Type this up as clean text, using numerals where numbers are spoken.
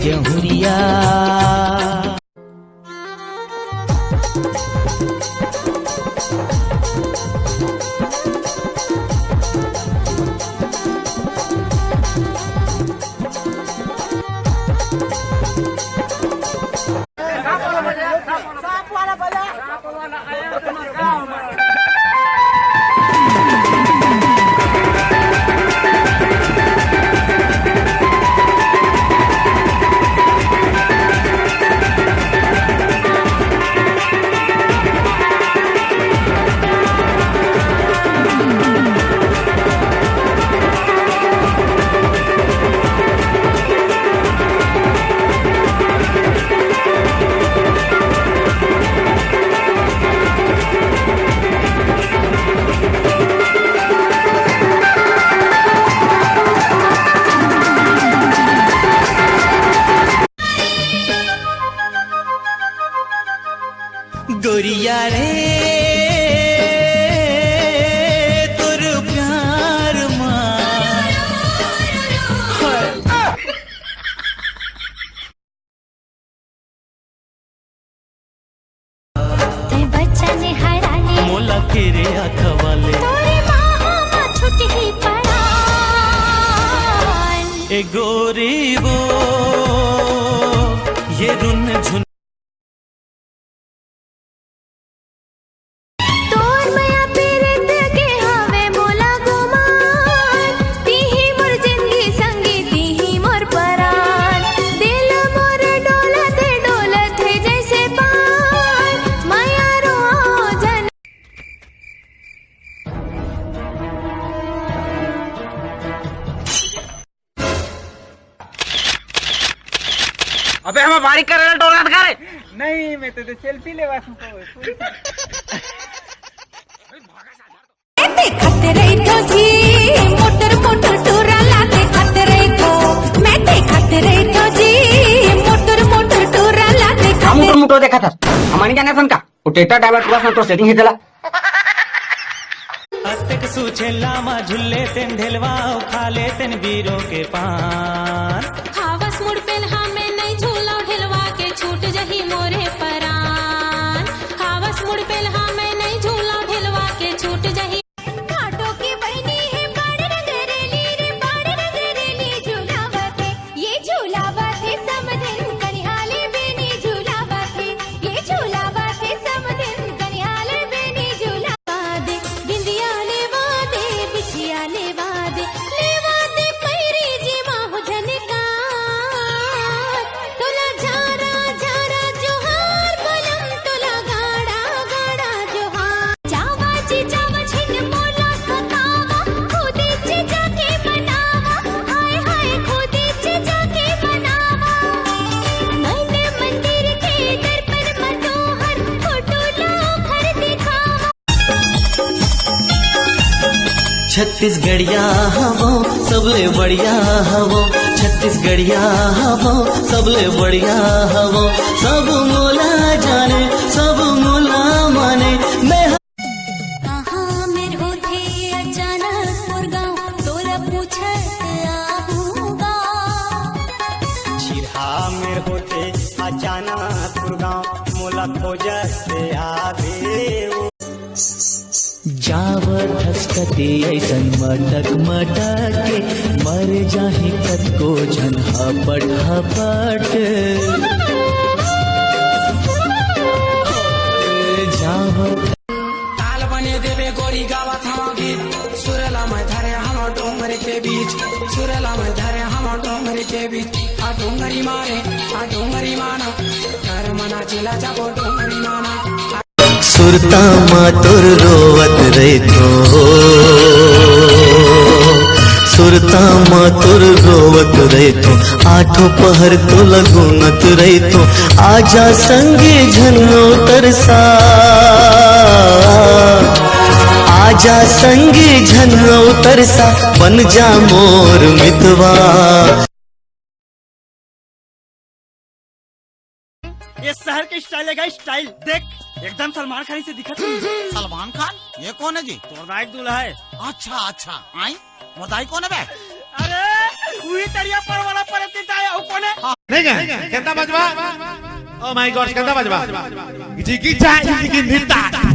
जहुरिया। गोरिया रे तोर प्यार बच्चा ने हराने मोला तेरे आँख वाले तोरे माँ छुट ही पड़ा ए गोरी वो ये रुन झुन अबे हमें बारीक कर रहे टोला दिखा रहे नहीं मैं तो सेल्फी ले खतरे तो जी मोटर मोटर टूरा लाते खतरे तो मैं ते खतरे तो जी मोटर मोटर टूरा लाते हम तो मुटो देखा था हमारी क्या नसन का वो टेटा ड्राइवर क्लास में तो सेटिंग है चला अतक सुछेला मा झुल्ले तेन ढेलवा खाले तेन बीरो के पान हावस मुड़ पेन हमें नहीं झूला ढेलवा के छूट जही मोरे परान हावस मुड़ पेन हमें नहीं झूला ढेलवा के छूट जही काटो की बहनी है बाड़ नगरेली रे बाड़ नगरेली झूलावते ये झूलावते समदिन कनिहाले बेनी झूलावते ये झूलावते समदिन कनिहाले बेनी झूलावते बिंदिया ले वादे बिछिया ले वादे पैरी जी माहु झनका तुला जारा जारा जोहार बलम तुला गाड़ा गाड़ा जोहार जावा जी जावा छिन मोला सतावा खुदी ची जाके बनावा हाय हाय खुदी ची जाके बनावा मैंने मंदिर के दर्पण मनोहर फोटो लो घर दिखावा छत्तीसगढ़िया हवो सबले बढ़िया हवो छत्तीसगढ़िया हवो सबले बढ़िया हवो सब मोला जाने सब मोला माने मैं कहाँ में होते अचानक मुर्गांव तोरा पूछत आहूँगा चिरहा में होते अचानक गुड़गांव मोला खोजत आवे जावर धसकते ऐसन मटक मटक के मर जाही कतको झन हपट हपट जावर ताल बने देवे गोरी गावत हम गीत सुरला में धरे हम डोंगर के बीच सुरला में धरे हम डोंगर के बीच आ डोंगरी माना कर मना चिला जाबो डोंगरी माना सुरता मातुर रोवत रहितो सुरता मातुर रोवत रहितो आठों पहर तो लगुनत रहितो आजा संगे झन्नो तरसा आजा संगे झन्नो तरसा बन जा मोर मितवा। ये शहर के स्टाइल है स्टाइल देख एकदम सलमान खान से दिखत है। सलमान खान ये कौन है जी? तोरदाई दूल्हा है। अच्छा अच्छा आई मोदाई कौन है बे? अरे वही तरिया पर वाला परत है कौन है? नहीं क्या केंता बजवा ओ माय गॉड केंता बजवा जी की चाय जी की निता